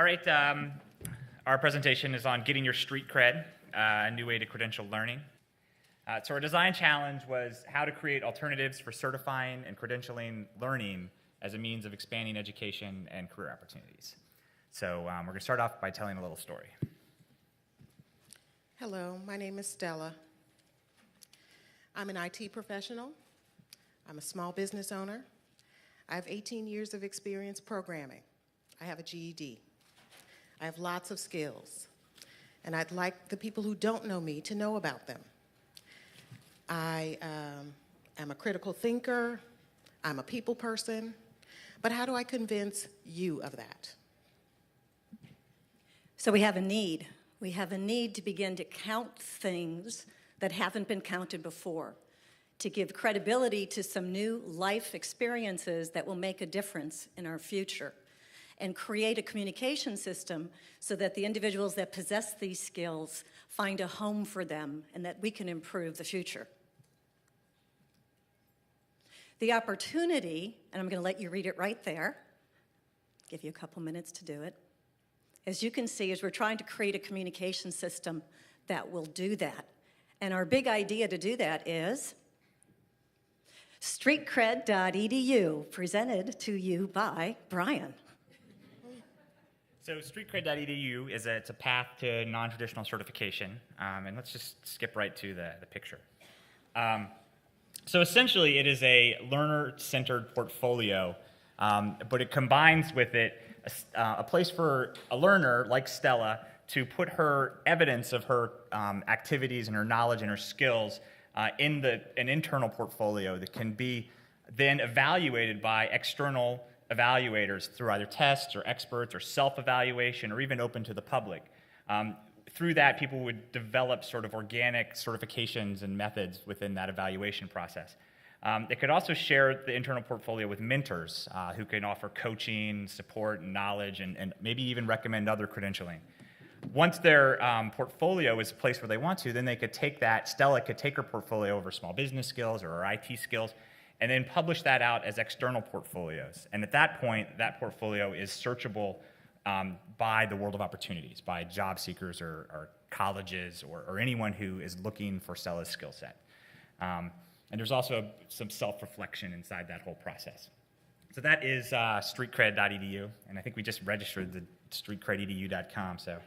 All right, our presentation is on getting your street cred, a new way to credential learning. So our design challenge was how to create alternatives for certifying and credentialing learning as a means of expanding education and career opportunities. So we're going to start off by telling a little story. Hello, my name is Stella. I'm an IT professional. I'm a small business owner. I have 18 years of experience programming. I have a GED. I have lots of skills, and I'd like the people who don't know me to know about them. I am a critical thinker. I'm a people person. But how do I convince you of that? So we have a need. We have a need to begin to count things that haven't been counted before, to give credibility to some new life experiences that will make a difference in our future, and create a communication system so that the individuals that possess these skills find a home for them and that we can improve the future. The opportunity, and I'm going to let you read it right there, give you a couple minutes to do it. As you can see, is we're trying to create a communication system that will do that. And our big idea to do that is streetcred.edu, presented to you by Brian. So streetcred.edu is it's a path to non-traditional certification, and let's just skip right to the picture. So essentially, it is a learner-centered portfolio, but it combines with it a place for a learner like Stella to put her evidence of her activities and her knowledge and her skills in an internal portfolio that can be then evaluated by external evaluators through either tests or experts or self-evaluation or even open to the public. Through that, people would develop sort of organic certifications and methods within that evaluation process. They could also share the internal portfolio with mentors who can offer coaching, support, and knowledge, and maybe even recommend other credentialing. Once their portfolio is a place where they want to, then they could take that, Stella could take her portfolio over small business skills or her IT skills, and then publish that out as external portfolios. And at that point, that portfolio is searchable by the world of opportunities, by job seekers or colleges or anyone who is looking for Stella's skill set. And there's also some self-reflection inside that whole process. So that is streetcred.edu, and I think we just registered the streetcrededu.com. So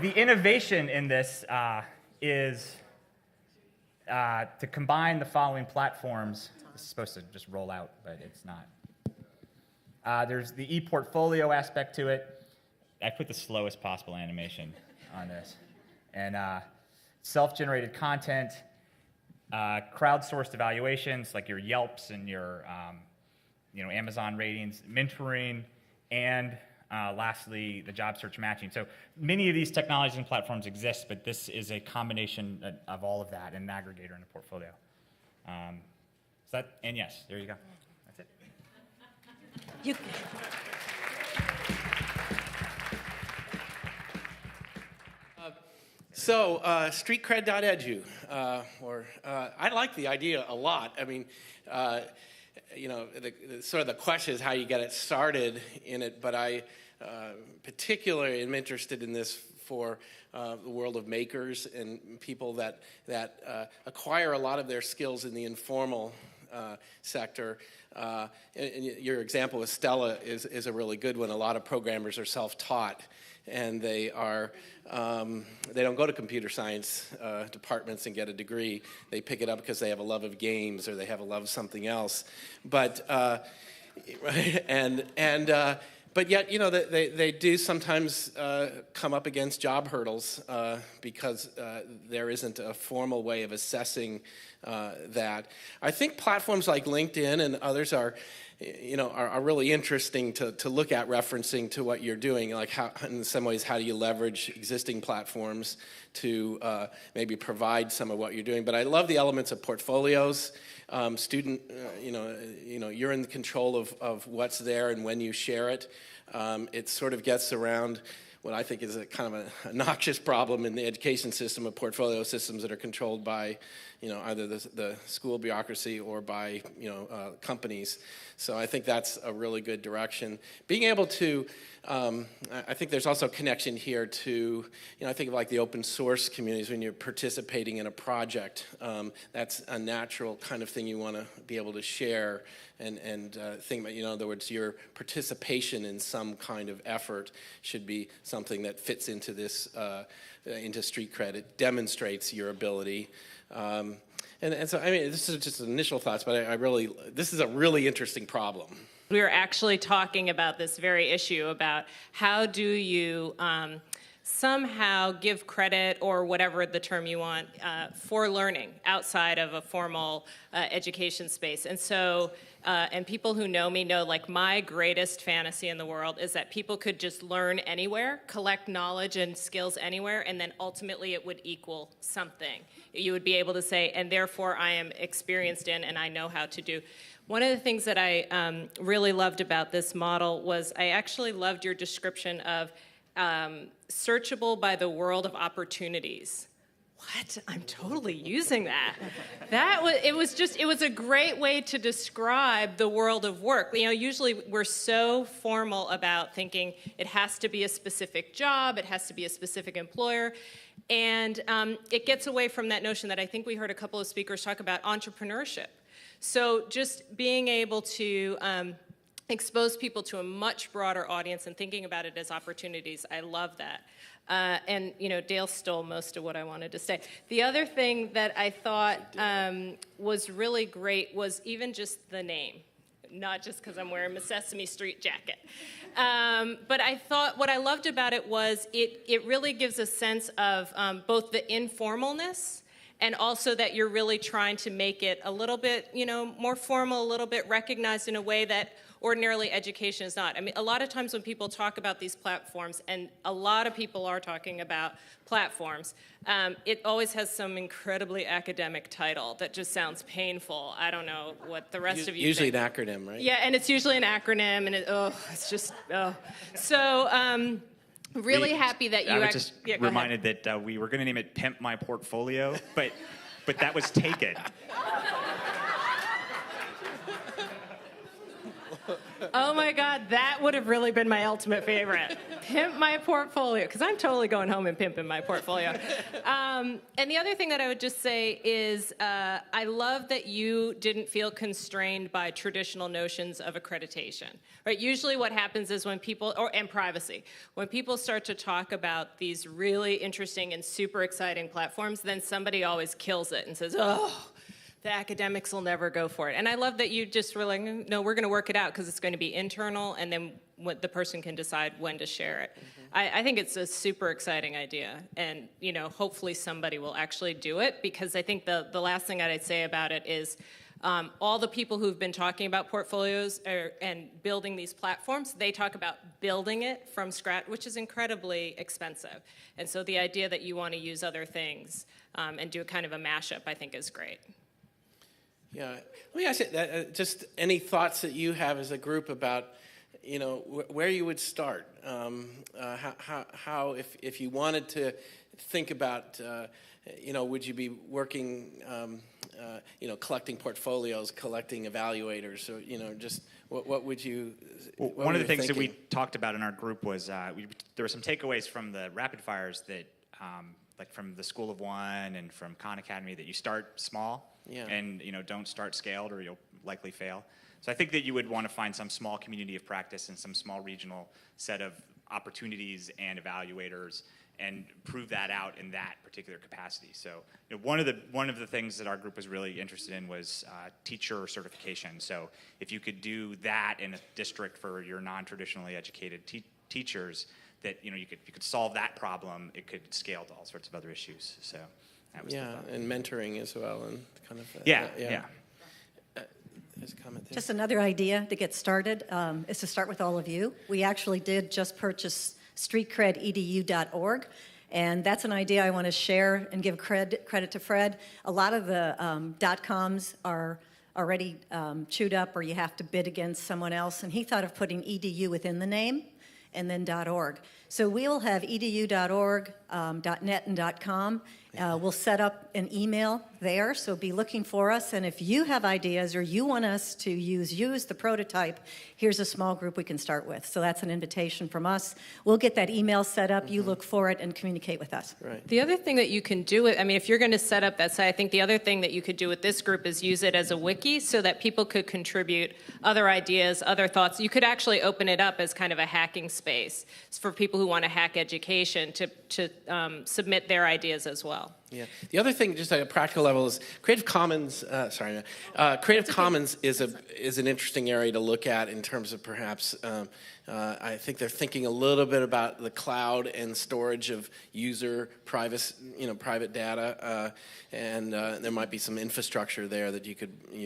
the innovation in this is to combine the following platforms. This is supposed to just roll out, but it's not. There's the e-portfolio aspect to it. I put the slowest possible animation on this. And self-generated content, crowdsourced evaluations like your Yelps and your Amazon ratings, mentoring, and lastly, the job search matching. So many of these technologies and platforms exist, but this is a combination of all of that and an aggregator in a portfolio. And yes, there you go. That's it. Streetcred.edu, I like the idea a lot. I mean, the question is how you get it started in it, but I particularly am interested in this for the world of makers and people that acquire a lot of their skills in the informal sector. And your example with Stella is a really good one. A lot of programmers are self-taught, and they don't go to computer science departments and get a degree. They pick it up because they have a love of games or they have a love of something else. But but yet, they do sometimes come up against job hurdles because there isn't a formal way of assessing that. I think platforms like LinkedIn and others are really interesting to look at, referencing to what you're doing. Like how, in some ways, how do you leverage existing platforms to maybe provide some of what you're doing? But I love the elements of portfolios. You're in control of what's there and when you share it. It sort of gets around what I think is a kind of a noxious problem in the education system of portfolio systems that are controlled by, either the school bureaucracy or by, companies. So I think that's a really good direction. Being able to, I think there's also a connection here to, I think of like the open source communities when you're participating in a project. That's a natural kind of thing you want to be able to share and think about, in other words, your participation in some kind of effort should be something that fits into this, into Street Cred. It demonstrates your ability. And so, I mean, this is just initial thoughts, but this is a really interesting problem. We were actually talking about this very issue about how do you somehow give credit or whatever the term you want for learning outside of a formal education space. And so, and people who know me know, like, my greatest fantasy in the world is that people could just learn anywhere, collect knowledge and skills anywhere, and then ultimately it would equal something. You would be able to say, and therefore I am experienced in and I know how to do. One of the things that I really loved about this model was I actually loved your description of searchable by the world of opportunities. What? I'm totally using that. It was a great way to describe the world of work. Usually we're so formal about thinking it has to be a specific job, it has to be a specific employer, and it gets away from that notion that I think we heard a couple of speakers talk about, entrepreneurship. So just being able to expose people to a much broader audience and thinking about it as opportunities, I love that. And Dale stole most of what I wanted to say. The other thing that I thought was really great was even just the name, not just because I'm wearing my Sesame Street jacket. But I thought what I loved about it was it really gives a sense of both the informalness and also that you're really trying to make it a little bit, more formal, a little bit recognized in a way that ordinarily education is not. I mean, a lot of times when people talk about these platforms, and a lot of people are talking about platforms, it always has some incredibly academic title that just sounds painful. I don't know what the rest of you usually think. An acronym, right? Yeah, and it's usually an acronym, and it's just. So really happy that you I was just reminded that we were going to name it Pimp My Portfolio, but that was taken. Oh my God, that would have really been my ultimate favorite. Pimp my portfolio, because I'm totally going home and pimping my portfolio. And the other thing that I would just say is I love that you didn't feel constrained by traditional notions of accreditation. Right? Usually what happens is when people, and privacy, when people start to talk about these really interesting and super exciting platforms, then somebody always kills it and says, oh, the academics will never go for it. And I love that you just were like, no, we're going to work it out because it's going to be internal, and then the person can decide when to share it. Mm-hmm. I think it's a super exciting idea, and hopefully somebody will actually do it, because I think the last thing I'd say about it is all the people who've been talking about portfolios and building these platforms, they talk about building it from scratch, which is incredibly expensive. And so the idea that you want to use other things and do a kind of a mashup, I think is great. Yeah, let me ask you, just any thoughts that you have as a group about, where you would start, how if you wanted to think about, would you be working, collecting porportfolios, collecting evaluators, or just what would you? Well, one of the things that we talked about in our group was there were some takeaways from the rapid fires that, like from the School of One and from Khan Academy, that you start small. Yeah. And don't start scaled or you'll likely fail. So I think that you would want to find some small community of practice and some small regional set of opportunities and evaluators and prove that out in that particular capacity. So one of the things that our group was really interested in was teacher certification. So if you could do that in a district for your non-traditionally educated teachers, that you could solve that problem, it could scale to all sorts of other issues. So. And mentoring as well, and kind of. Yeah. There's a comment there. Just another idea to get started is to start with all of you. We actually did just purchase streetcrededu.org, and that's an idea I want to share and give credit to Fred. A lot of the .coms are already chewed up, or you have to bid against someone else, and he thought of putting edu within the name. and then .org. So we'll have edu.org, .net, and .com. We'll set up an email there, so be looking for us. And if you have ideas or you want us to use the prototype, here's a small group we can start with. So that's an invitation from us. We'll get that email set up. You look for it and communicate with us. Right. The other thing that you can do, I mean, if you're going to set up that site, I think the other thing that you could do with this group is use it as a wiki so that people could contribute other ideas, other thoughts. You could actually open it up as kind of a hacking space for people who want to hack education to submit their ideas as well. Yeah. The other thing, just at a practical level, is Creative Commons. Creative Commons is an interesting area to look at in terms of perhaps. I think they're thinking a little bit about the cloud and storage of user private data, and there might be some infrastructure there that you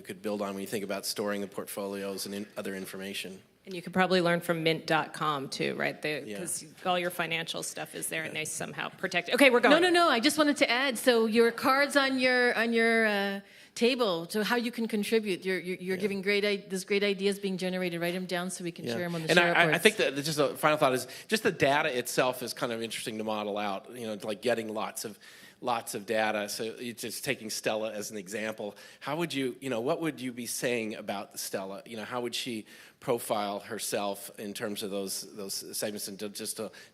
could build on when you think about storing the portfolios and other information. And you could probably learn from mint.com too, right? Because all your financial stuff is there and they somehow protect it. Okay, we're going. No. I just wanted to add, so your cards on your table, so how you can contribute. You're giving great ideas being generated. Write them down so we can share them on the and share I think that just a final thought is just the data itself is kind of interesting to model out. Like getting lots of data. So you're just taking Stella as an example. How would you, what would you be saying about Stella? How would she profile herself in terms of those segments, and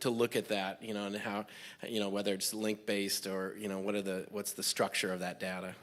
to look at that, and how, whether it's link based or what's the structure of that data?